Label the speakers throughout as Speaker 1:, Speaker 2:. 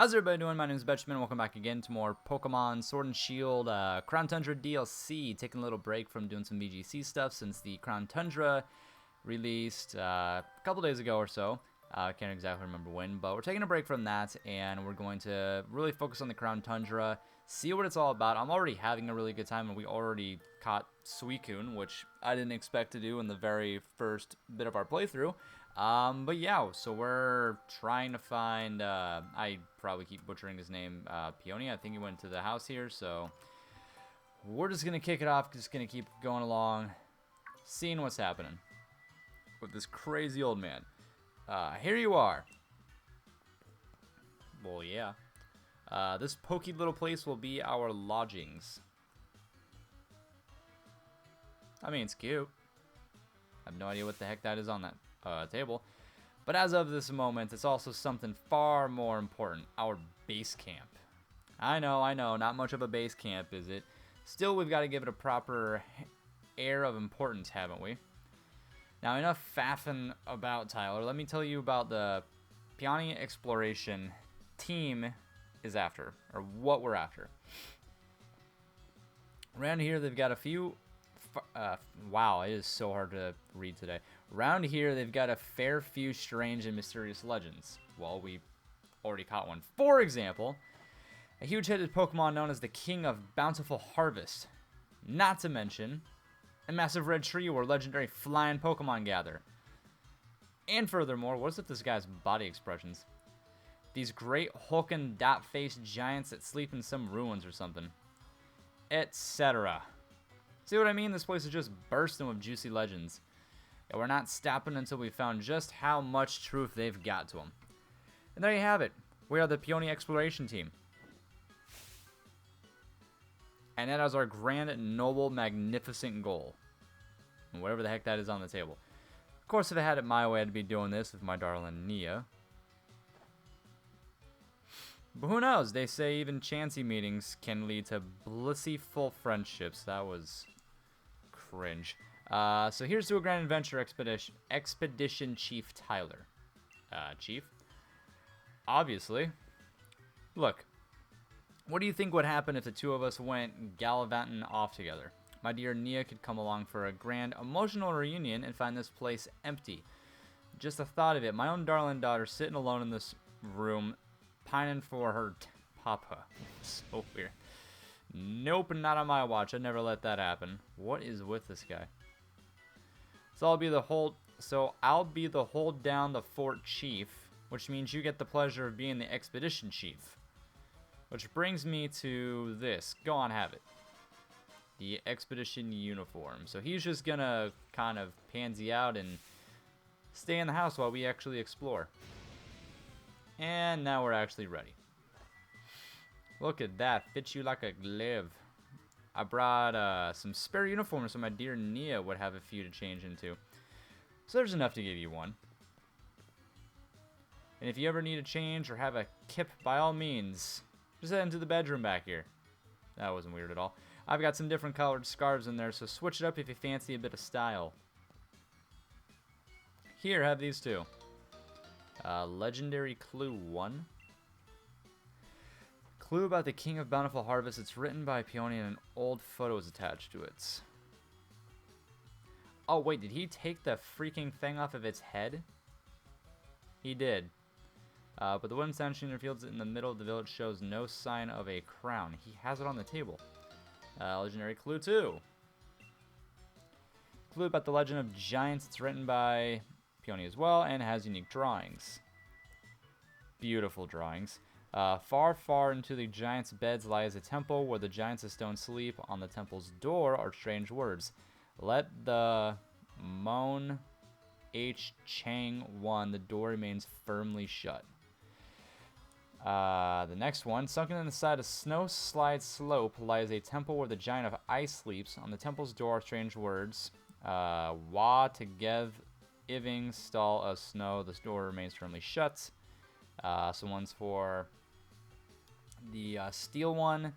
Speaker 1: How's everybody doing? My name is Betchman. Welcome back again to more Pokemon Sword and Shield Crown Tundra DLC. Taking a little break from doing some VGC stuff since the Crown Tundra released a couple days ago or so. I can't exactly remember when, but we're taking a break from that, and we're going to really focus on the Crown Tundra, see what it's all about. I'm already having a really good time, and we already caught Suicune, which I didn't expect to do in the very first bit of our playthrough. But yeah, so we're trying to find, I probably keep butchering his name, Peony. I think he went to the house here, so we're just going to kick it off, just going to keep going along, seeing what's happening with this crazy old man. Here you are. Well, yeah. This pokey little place will be our lodgings. I mean, it's cute. I have no idea what the heck that is on that table. But as of this moment, it's also something far more important. Our base camp. I know, not much of a base camp, is it? Still, we've got to give it a proper air of importance, haven't we? Now, enough faffing about, Tyler. Let me tell you about the Peony Exploration team is after, or what we're after. Around here, they've got a few... wow, it is so hard to read today. Around here, they've got a fair few strange and mysterious legends. Well, we already caught one. For example, a huge-headed Pokemon known as the King of Bountiful Harvest. Not to mention a massive red tree where legendary flying Pokemon gather. And furthermore, what's with this guy's body expressions? These great hulking dot-faced giants that sleep in some ruins or something. Etc. See what I mean? This place is just bursting with juicy legends. And we're not stopping until we found just how much truth they've got to them. And there you have it. We are the Peony Exploration Team. And that is our grand, noble, magnificent goal. And whatever the heck that is on the table. Of course, if I had it my way, I'd be doing this with my darling Nia. But who knows? They say even chancy meetings can lead to blissful friendships. That was cringe. So here's to a grand adventure expedition Chief Tyler. Chief? Obviously. Look. What do you think would happen if the two of us went gallivanting off together? My dear Nia could come along for a grand emotional reunion and find this place empty. Just the thought of it. My own darling daughter sitting alone in this room, pining for her papa. So weird. Nope, not on my watch. I'd never let that happen. What is with this guy? So I'll be the hold down the fort chief, which means you get the pleasure of being the expedition chief. Which brings me to this. Go on, have it. The expedition uniform. So he's just gonna kind of pansy out and stay in the house while we actually explore. And now we're actually ready. Look at that. Fits you like a glove. I brought some spare uniforms so my dear Nia would have a few to change into. So there's enough to give you one. And if you ever need a change or have a kip, by all means, just head into the bedroom back here. That wasn't weird at all. I've got some different colored scarves in there, so switch it up if you fancy a bit of style. Here, have these two. Legendary Clue 1. Clue about the King of Bountiful Harvest. It's written by Peony and an old photo is attached to it. Oh, wait, did he take the freaking thing off of its head? He did. But the wooden stanchion in the fields in the middle of the village shows no sign of a crown. He has it on the table. Legendary Clue 2. Clue about the Legend of Giants. It's written by Peony as well and has unique drawings. Beautiful drawings. Far, far into the giants' beds lies a temple where the giants of stone sleep. On the temple's door are strange words. Let the Moan H. Chang 1. The door remains firmly shut. The next one. Sunken in the side of Snow Slide Slope lies a temple where the giant of ice sleeps. On the temple's door are strange words. Wa Tegev Iving Stall of Snow. This door remains firmly shut. Some ones for the steel one.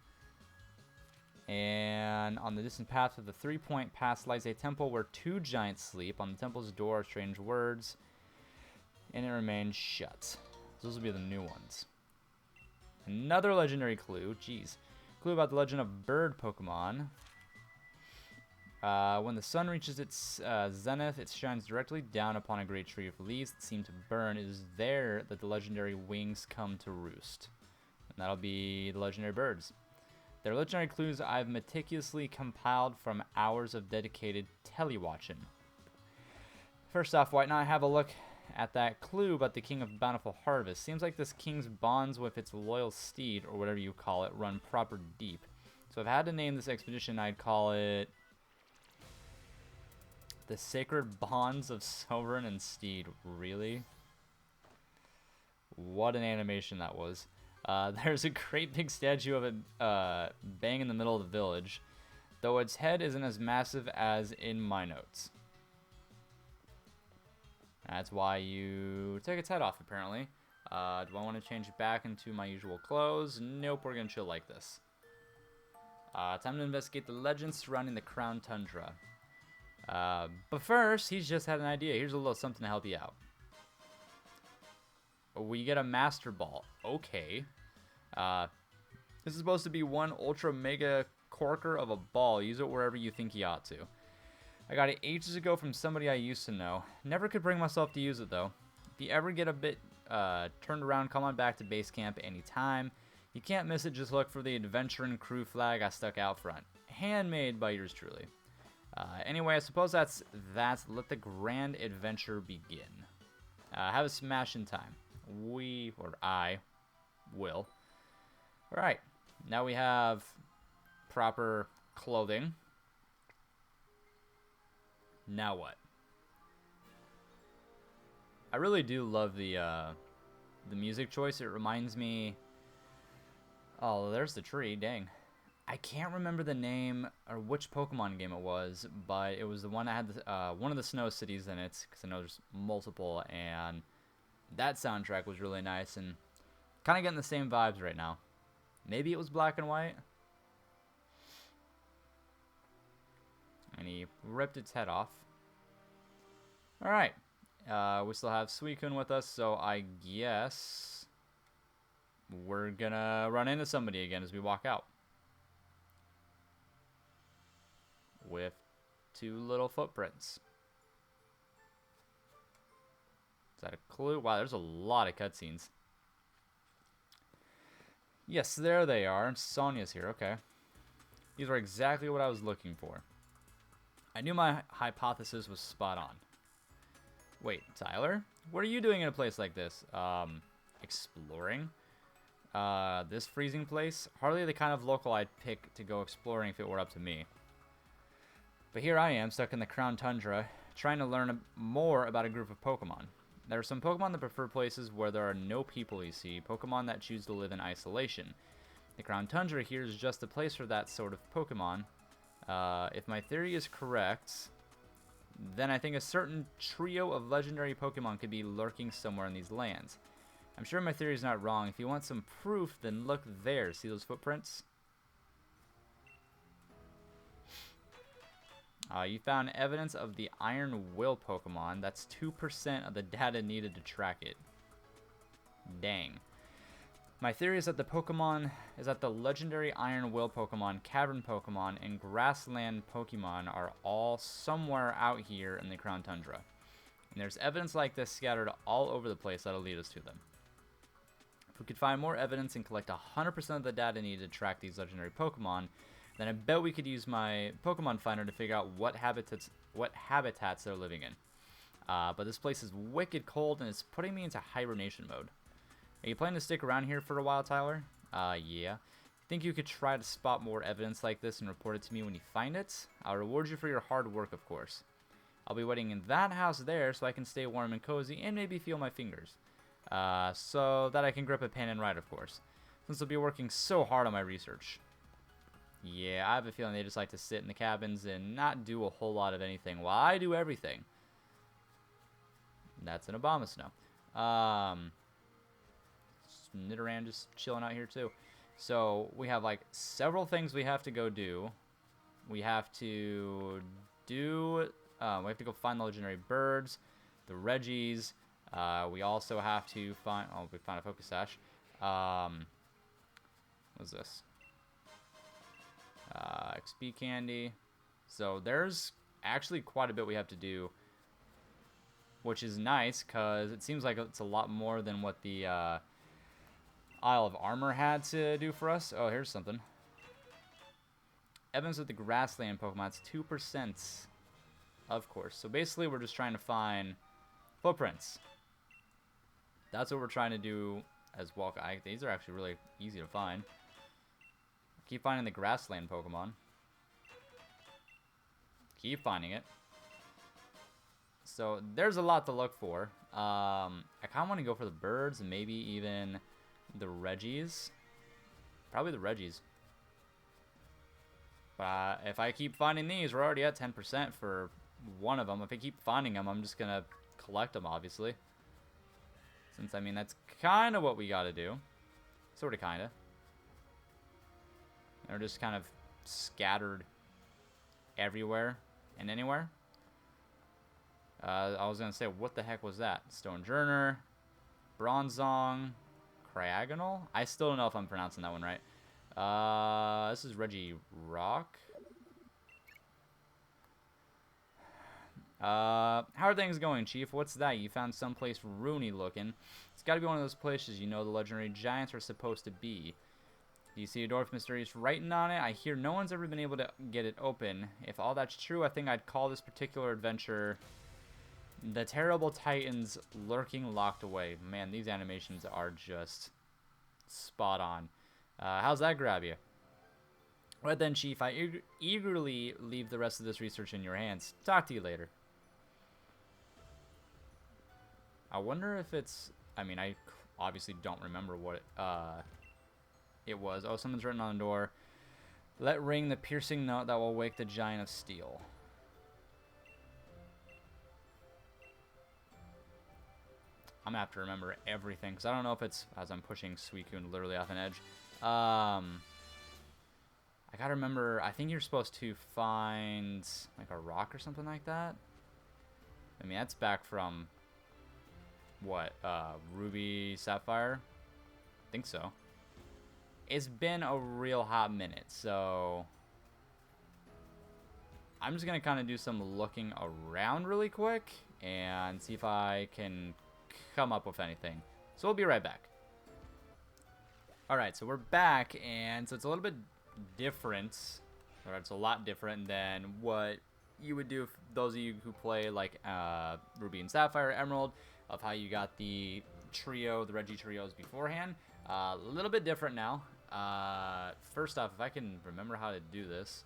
Speaker 1: And on the distant path of the 3-point pass lies a temple where two giants sleep. On the temple's door are strange words. And it remains shut. Those will be the new ones. Another legendary clue. Jeez. Clue about the legend of bird Pokemon. When the sun reaches its zenith, it shines directly down upon a great tree of leaves that seem to burn. It is there that the legendary wings come to roost. And that'll be the legendary birds. They're legendary clues I've meticulously compiled from hours of dedicated telewatching. First off, why not have a look at that clue about the king of Bountiful Harvest? Seems like this king's bonds with its loyal steed, or whatever you call it, run proper deep. So if I had to name this expedition, I'd call it The Sacred Bonds of Sovereign and Steed. Really? What an animation that was. There's a great big statue of it bang in the middle of the village, though its head isn't as massive as in my notes. That's why you took its head off, apparently. Do I want to change it back into my usual clothes? Nope, we're going to chill like this. Time to investigate the legends surrounding the Crown Tundra. But first, he's just had an idea. Here's a little something to help you out. We get a Master Ball. Okay. This is supposed to be one ultra mega corker of a ball. Use it wherever you think you ought to. I got it ages ago from somebody I used to know. Never could bring myself to use it though. If you ever get a bit turned around, come on back to base camp anytime. You can't miss it. Just look for the adventuring crew flag I stuck out front. Handmade by yours truly. Anyway, I suppose that's that. Let the grand adventure begin. Have a smash in time. I will. Alright, now we have proper clothing. Now what? I really do love the music choice. It reminds me... Oh, there's the tree, dang. I can't remember the name or which Pokemon game it was, but it was the one that had the, one of the snow cities in it, because I know there's multiple, and that soundtrack was really nice, and kind of getting the same vibes right now. Maybe it was black and white. And he ripped its head off. Alright. We still have Suicune with us, so I guess we're gonna run into somebody again as we walk out. With two little footprints. Is that a clue? Wow, there's a lot of cutscenes. Yes, there they are. Sonia's here, okay. These are exactly what I was looking for. I knew my hypothesis was spot on. Wait, Tyler? What are you doing in a place like this? Exploring? This freezing place? Hardly the kind of local I'd pick to go exploring if it were up to me. But here I am, stuck in the Crown Tundra, trying to learn more about a group of Pokemon. There are some Pokemon that prefer places where there are no people, you see. Pokemon that choose to live in isolation. The Crown Tundra here is just the place for that sort of Pokemon. If my theory is correct, then I think a certain trio of legendary Pokemon could be lurking somewhere in these lands. I'm sure my theory is not wrong. If you want some proof, then look there. See those footprints? You found evidence of the Iron Will Pokemon. That's 2% of the data needed to track it. Dang. My theory is that the legendary Iron Will Pokemon, Cavern Pokemon, and Grassland Pokemon are all somewhere out here in the Crown Tundra. And there's evidence like this scattered all over the place that'll lead us to them. If we could find more evidence and collect 100% of the data needed to track these legendary Pokemon, then I bet we could use my Pokemon Finder to figure out what habitats they're living in. But this place is wicked cold and it's putting me into hibernation mode. Are you planning to stick around here for a while, Tyler? Yeah. Think you could try to spot more evidence like this and report it to me when you find it? I'll reward you for your hard work, of course. I'll be waiting in that house there so I can stay warm and cozy and maybe feel my fingers. So that I can grip a pen and write, of course. Since I'll be working so hard on my research. Yeah, I have a feeling they just like to sit in the cabins and not do a whole lot of anything while I do everything. That's an Abomasnow. Nidoran just chilling out here too. So we have like several things we have to go do. We have to go find the legendary birds, the Regis. We also have to find, we found a Focus Sash. What's this? XP candy. So there's actually quite a bit we have to do, which is nice because it seems like it's a lot more than what the Isle of Armor had to do for us. Oh, here's something. Evidence with the grassland Pokemon. It's 2%. Of course. So basically we're just trying to find footprints. That's what we're trying to do as well. These are actually really easy to find. Keep finding the grassland Pokemon. Keep finding it. So there's a lot to look for. I kind of want to go for the birds and maybe even the Regis. Probably the Regis. But if I keep finding these, we're already at 10% for one of them. If I keep finding them, I'm just going to collect them, obviously. Since, I mean, that's kind of what we got to do. Sort of, kind of. They're just kind of scattered everywhere and anywhere. I was going to say, what the heck was that? Stonejourner, Bronzong, Cryagonal? I still don't know if I'm pronouncing that one right. This is Regirock. How are things going, Chief? What's that? You found someplace Rooney looking. It's got to be one of those places you know the legendary giants are supposed to be. Do you see a dwarf mysterious writing on it? I hear no one's ever been able to get it open. If all that's true, I think I'd call this particular adventure The Terrible Titans Lurking Locked Away. Man, these animations are just spot on. How's that grab you? Right then, Chief, I eagerly leave the rest of this research in your hands. Talk to you later. I wonder if it's... I mean, I obviously don't remember what it was. Oh, someone's written on the door. Let ring the piercing note that will wake the giant of steel. I'm going to have to remember everything, because I don't know if it's as I'm pushing Suicune literally off an edge. I got to remember, I think you're supposed to find like a rock or something like that. I mean, that's back from, what, Ruby, Sapphire? I think so. It's been a real hot minute, so I'm just going to kind of do some looking around really quick and see if I can come up with anything. So we'll be right back. Alright, so we're back, and so it's a little bit different, or it's a lot different than what you would do if those of you who play like Ruby and Sapphire, Emerald, of how you got the trio, the Regi trios beforehand. A little bit different now. First off, if I can remember how to do this.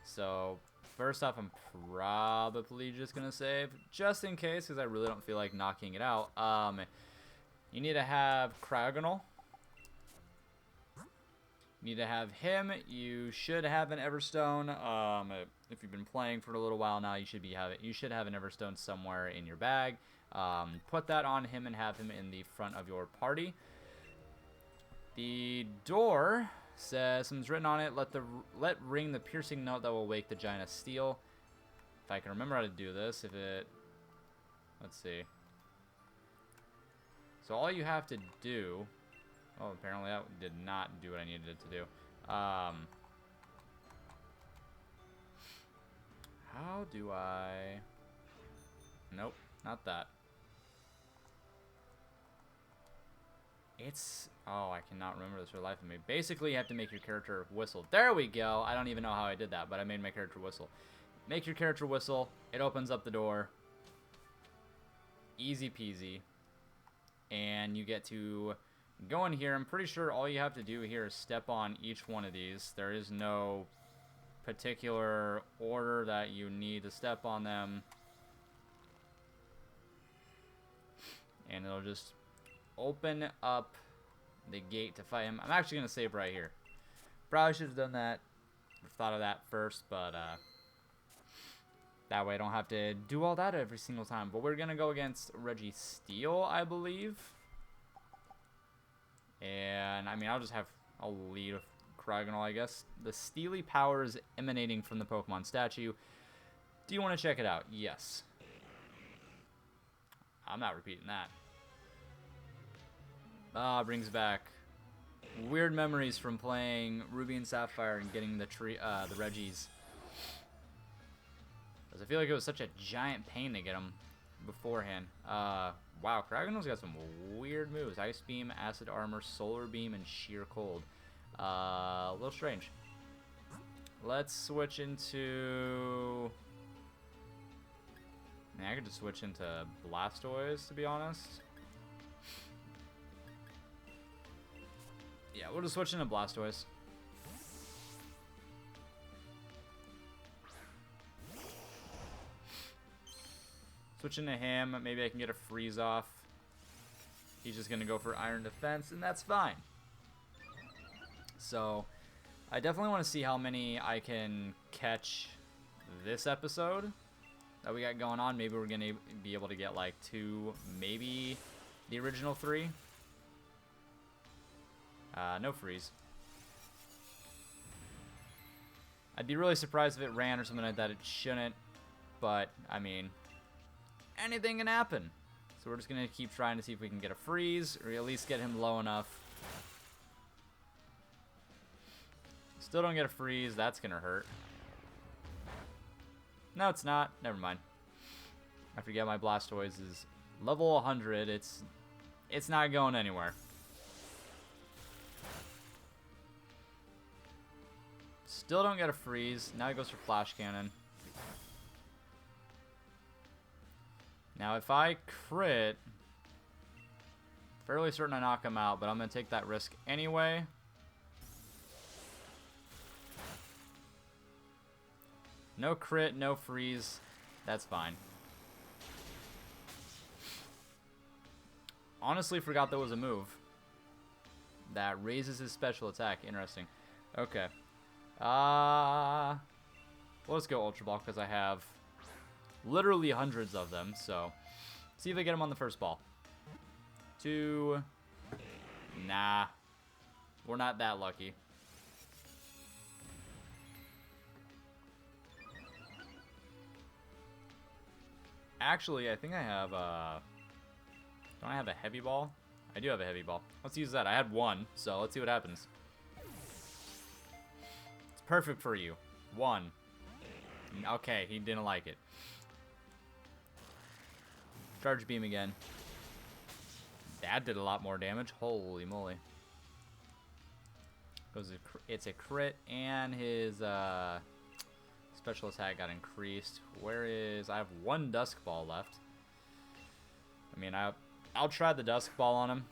Speaker 1: So, first off, I'm probably just going to save, just in case, because I really don't feel like knocking it out. You need to have Cryagonal. You need to have him. You should have an Everstone. If you've been playing for a little while now, you should have an Everstone somewhere in your bag. Put that on him and have him in the front of your party. The door says, something's written on it, let ring the piercing note that will wake the giant of steel. If I can remember how to do this, let's see. So all you have to do, oh, apparently that did not do what I needed it to do. How do I, nope, not that. Oh, I cannot remember this for the life of me. Basically, you have to make your character whistle. There we go. I don't even know how I did that, but I made my character whistle. Make your character whistle. It opens up the door. Easy peasy. And you get to go in here. I'm pretty sure all you have to do here is step on each one of these. There is no particular order that you need to step on them. And it'll just open up the gate to fight him. I'm actually going to save right here. Probably should have done that. Thought of that first, but that way I don't have to do all that every single time. But we're going to go against Registeel, I believe. And, I mean, I'll lead with Cryagonal, I guess. The steely powers emanating from the Pokemon statue. Do you want to check it out? Yes. I'm not repeating that. Brings back weird memories from playing Ruby and Sapphire and getting the Regis. Because I feel like it was such a giant pain to get them beforehand. Wow, Kragen's got some weird moves. Ice Beam, Acid Armor, Solar Beam, and Sheer Cold. A little strange. Let's switch into... I could just switch into Blastoise, to be honest. Yeah, we'll just switch into Blastoise. Switch into him. Maybe I can get a freeze off. He's just going to go for Iron Defense, and that's fine. So, I definitely want to see how many I can catch this episode that we got going on. Maybe we're going to be able to get like 2, maybe the original 3. No freeze. I'd be really surprised if it ran or something like that. It shouldn't, but I mean, anything can happen. So we're just going to keep trying to see if we can get a freeze or at least get him low enough. Still don't get a freeze. That's going to hurt. No, it's not. Never mind. I forget my Blastoise is level 100. It's not going anywhere. Still don't get a freeze. Now he goes for Flash Cannon. Now if I crit, fairly certain I knock him out, but I'm going to take that risk anyway. No crit, no freeze. That's fine. Honestly forgot there was a move that raises his special attack. Interesting. Okay. Well, let's go Ultra Ball because I have literally hundreds of them. So, see if I get him on the first ball. 2. Nah. We're not that lucky. Actually, I think I have don't I have a Heavy Ball? I do have a Heavy Ball. Let's use that. I had 1, so let's see what happens. It's perfect for you. 1. Okay, he didn't like it. Charge Beam again. That did a lot more damage. Holy moly. It's a crit, and his special attack got increased. Where is... I have 1 Dusk Ball left. I mean, I'll try the Dusk Ball on him.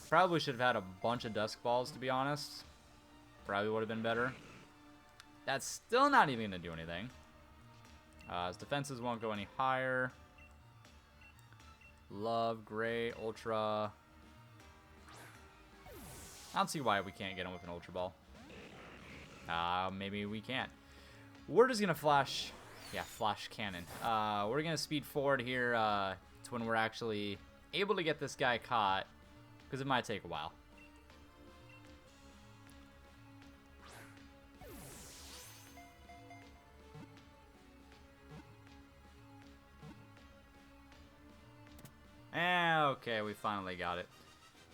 Speaker 1: Probably should have had a bunch of Dusk Balls, to be honest. Probably would have been better. That's still not even going to do anything. His defenses won't go any higher. Love, Great, Ultra. I don't see why we can't get him with an Ultra Ball. Maybe we can't. We're just going to Flash... Yeah, Flash Cannon. We're going to speed forward here to when we're actually able to get this guy caught. Because it might take a while. Okay, we finally got it.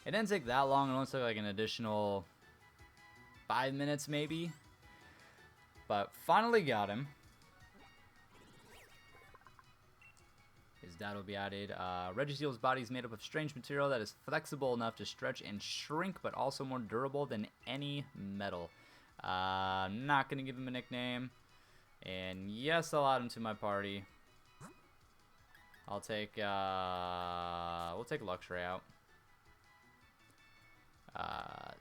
Speaker 1: It didn't take that long. It only took like an additional 5 minutes maybe. But finally got him. His dad will be added. Registeel's body is made up of strange material that is flexible enough to stretch and shrink, but also more durable than any metal. I'm not going to give him a nickname. And yes, I'll add him to my party. I'll take, we'll take Luxray out.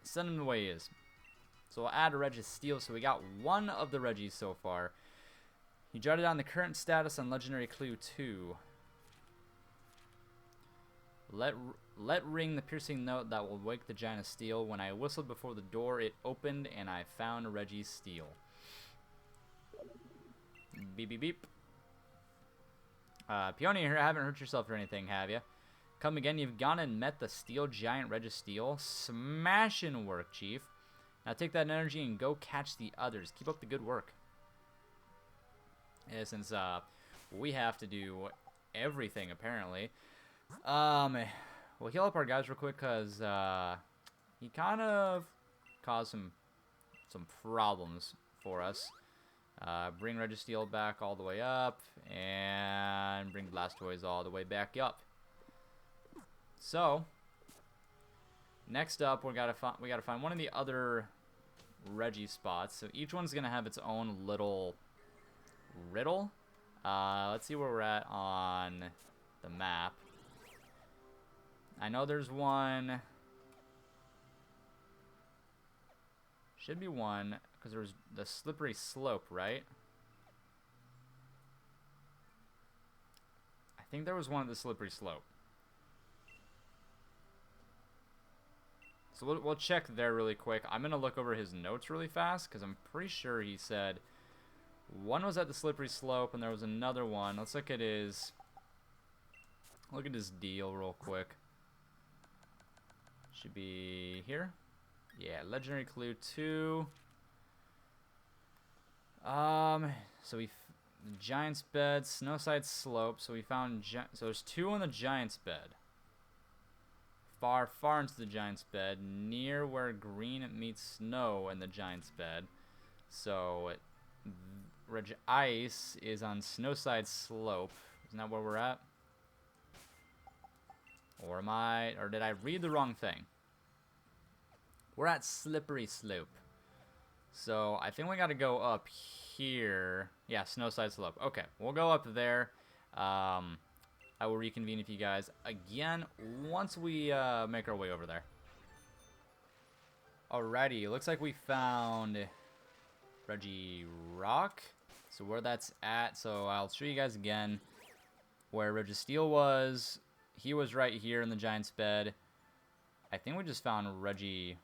Speaker 1: Send him the way he is. So we'll add a Registeel. So we got 1 of the Regis so far. He jotted down the current status on Legendary Clue 2. Let ring the piercing note that will wake the giant of steel. When I whistled before the door, it opened and I found Registeel. Beep beep beep. Peony here, haven't hurt yourself or anything, have you? Come again, you've gone and met the steel giant Registeel. Smashing work, Chief. Now take that energy and go catch the others. Keep up the good work. Yeah, since we have to do everything, apparently. We'll heal up our guys real quick, because he kind of cause some problems for us. Bring Registeel back all the way up, and bring Blastoise all the way back up. So next up, we gotta find one of the other Regi spots. So each one's gonna have its own little riddle. Let's see where we're at on the map. I know there's one. Should be one, because there was the slippery slope, right? I think there was one at the slippery slope. So we'll check there really quick. I'm going to look over his notes really fast, because I'm pretty sure he said one was at the slippery slope, and there was another one. Let's look at his deal real quick. Should be here. Yeah, legendary clue 2. So the Giant's Bed, Snowside Slope. So we found so there's 2 on the Giant's Bed. Far into the Giant's Bed, near where green meets snow in the Giant's Bed. So Regice is on Snowside Slope. Isn't that where we're at? Or did I read the wrong thing? We're at Slippery Slope. So I think we got to go up here. Yeah, Snowside Slope. Okay, we'll go up there. I will reconvene with you guys again once we make our way over there. Alrighty, looks like we found Regirock. So where that's at, so I'll show you guys again where Registeel was. He was right here in the Giant's Bed. I think we just found Regirock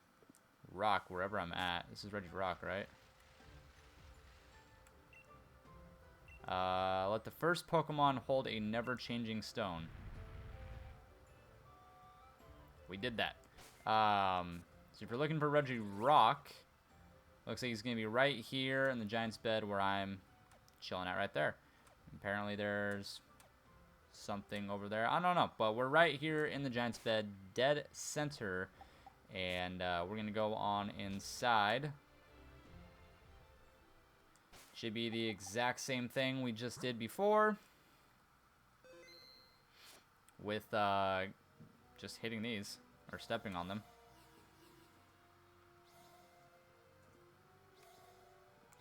Speaker 1: wherever I'm at. This is Regirock, right? Let the first Pokemon hold a never-changing stone. We did that. So if you're looking for Regirock, looks like he's going to be right here in the Giant's Bed where I'm chilling at right there. Apparently there's something over there. I don't know, but we're right here in the Giant's Bed, dead center, and we're going to go on inside. Should be the exact same thing we just did before with just hitting these or stepping on them.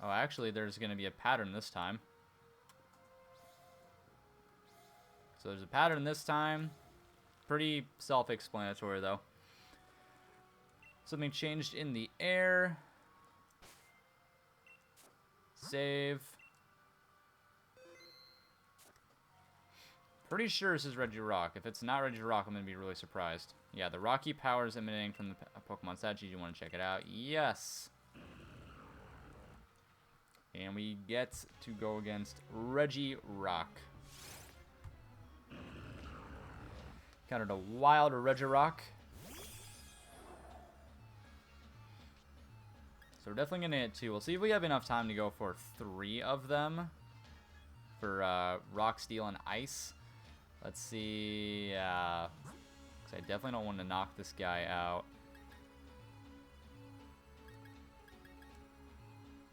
Speaker 1: Oh, actually, there's going to be a pattern this time. So there's a pattern this time. Pretty self-explanatory, though. Something changed in the air. Save. Pretty sure this is Regirock. If it's not Regirock, I'm going to be really surprised. Yeah, the rocky powers emanating from the Pokemon statue. You want to check it out? Yes. And we get to go against Regirock. Countered a wild Regirock. So we're definitely going to hit 2. We'll see if we have enough time to go for 3 of them. For Rock, Steel, and Ice. Let's see. Because I definitely don't want to knock this guy out.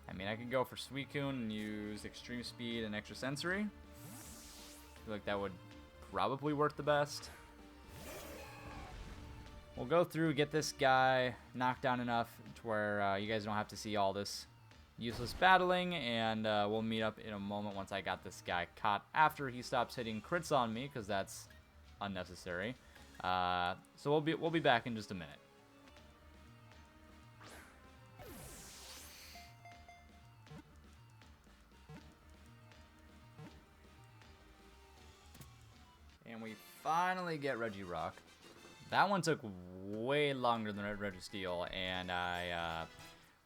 Speaker 1: I mean, I could go for Suicune and use Extreme Speed and Extra Sensory. I feel like that would probably work the best. We'll go through, get this guy knocked down enough to where you guys don't have to see all this useless battling, and we'll meet up in a moment once I got this guy caught after he stops hitting crits on me, because that's unnecessary. So we'll be back in just a minute. And we finally get Regirock. That one took way longer than Registeel, and I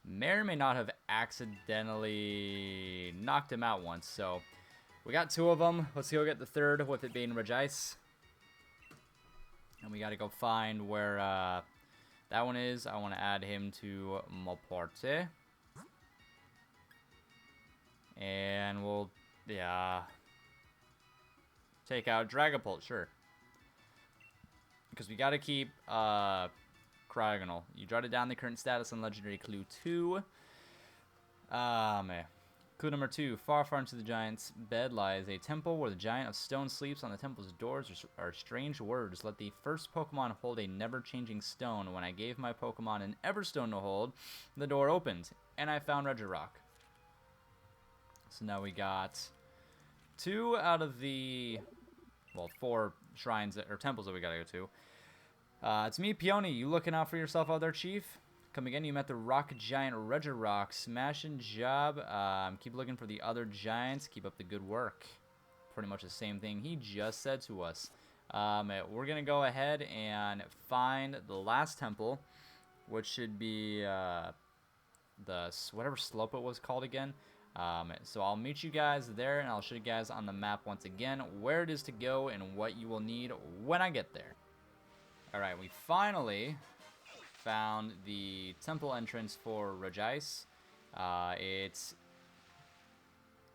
Speaker 1: may or may not have accidentally knocked him out once. So we got 2 of them. Let's go get the 3rd, with it being Regice. And we got to go find where that one is. I want to add him to my party. And we'll, yeah, take out Dragapult, sure. Because we got to keep Cryogonal. You jotted down the current status on Legendary Clue 2. Clue number 2. Far, far into the giant's bed lies a temple where the giant of stone sleeps. On the temple's doors are strange words. Let the first Pokemon hold a never-changing stone. When I gave my Pokemon an Everstone to hold, the door opened, and I found Regirock. So now we got 2 out of the, well, 4 shrines or temples that we gotta go to. It's me, Peony. You looking out for yourself out there, Chief? Come again. You met the rock giant Regirock. Smashing job. Keep looking for the other giants. Keep up the good work. Pretty much the same thing he just said to us. We're gonna go ahead and find the last temple, which should be the whatever slope it was called again. So I'll meet you guys there, and I'll show you guys on the map once again where it is to go and what you will need when I get there. Alright, we finally found the temple entrance for Regice. It's...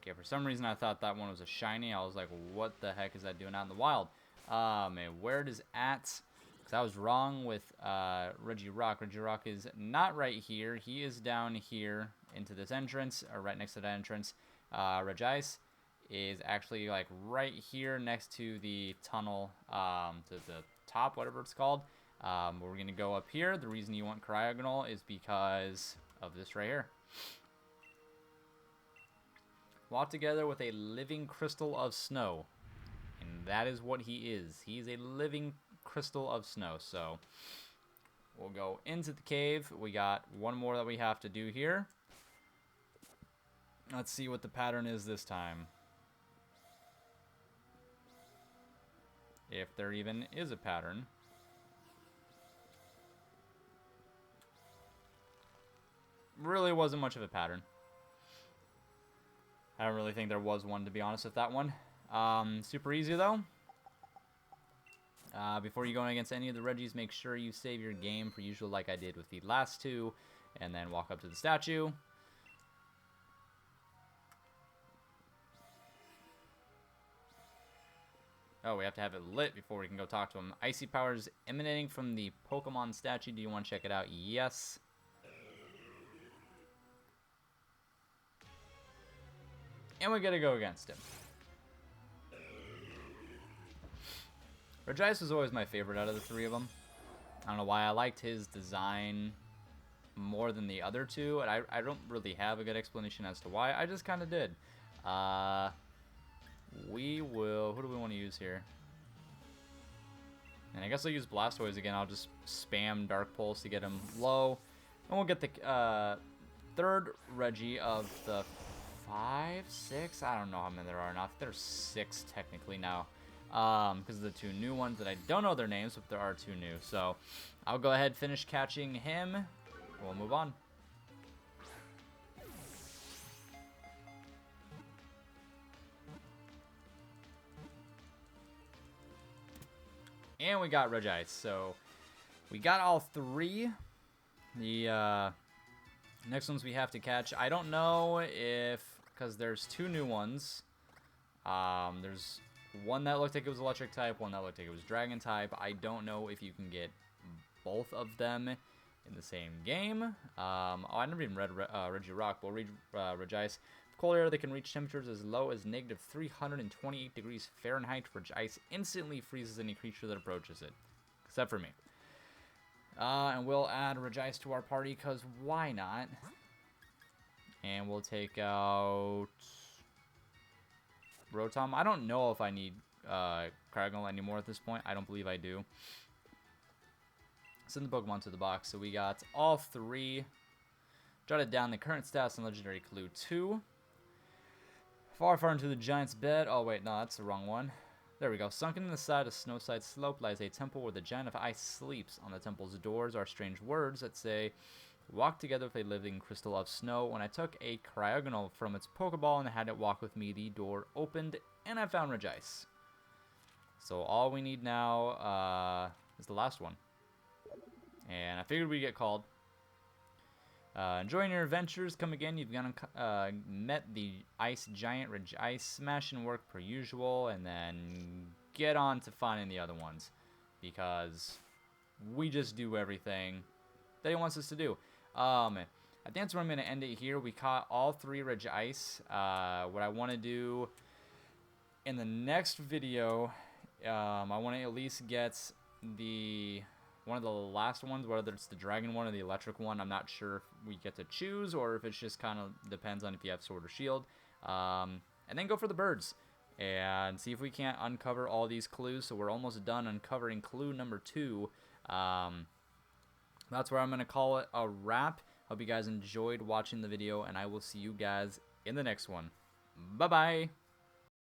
Speaker 1: Okay, for some reason I thought that one was a shiny. I was like, what the heck is that doing out in the wild? Where it is at... Because I was wrong with Regirock. Regirock is not right here. He is down here into this entrance, or right next to that entrance. Regice is actually like right here next to the tunnel, to the top, whatever it's called. We're going to go up here. The reason you want Cryogonal is because of this right here. Walk together with a living crystal of snow. And that is what he is. He's a living crystal of snow. So we'll go into the cave. We got one more that we have to do here. Let's see what the pattern is this time. If there even is a pattern. Really wasn't much of a pattern. I don't really think there was one, to be honest with that one. Super easy though. Before you go against any of the Regis, make sure you save your game per usual, like I did with the last 2, and then walk up to the statue. Oh, we have to have it lit before we can go talk to him. Icy powers emanating from the Pokemon statue. Do you want to check it out? Yes. And we gotta go against him. Regice was always my favorite out of the 3 of them. I don't know why. I liked his design more than the other 2. And I don't really have a good explanation as to why. I just kind of did. We will... Who do we want to use here? And I guess I'll use Blastoise again. I'll just spam Dark Pulse to get him low. And we'll get the 3rd Regi of the 5, 6? I don't know how many there are now. I think there's 6 technically now. Because of the 2 new ones that I don't know their names, but there are 2 new. So I'll go ahead and finish catching him. We'll move on. And we got Regice. So we got all 3. The next ones we have to catch. I don't know if, because there's 2 new ones. There's one that looked like it was electric type, one that looked like it was dragon type. I don't know if you can get both of them in the same game. Oh, I never even read Regirock. We'll read Regice. Cold air that can reach temperatures as low as negative 328 degrees Fahrenheit. Regice instantly freezes any creature that approaches it, except for me. And we'll add Regice to our party, because why not? And we'll take out Rotom. I don't know if I need Cryogonal anymore at this point. I don't believe I do. Send the Pokemon to the box. So we got all 3. Jotted down the current stats on Legendary Clue 2. Far, far into the giant's bed. Oh, wait, no, that's the wrong one. There we go. Sunken in the side of Snowside Slope lies a temple where the giant of ice sleeps. On the temple's doors are strange words that say, walk together with a living crystal of snow. When I took a Cryogonal from its Pokeball and had it walk with me, the door opened, and I found Regice. So all we need now is the last one. And I figured we'd get called. Enjoying your adventures. Come again. You've met the ice giant Regice. Smash and work per usual, and then get on to finding the other ones, because we just do everything that he wants us to do. I think that's where I'm going to end it here. We caught all 3 Regice. What I want to do in the next video, I want to at least get one of the last ones, whether it's the dragon one or the electric one. I'm not sure if we get to choose or if it's just kind of depends on if you have sword or shield. And then go for the birds and see if we can't uncover all these clues. So we're almost done uncovering clue number 2. That's where I'm going to call it a wrap. Hope you guys enjoyed watching the video, and I will see you guys in the next one. Bye-bye.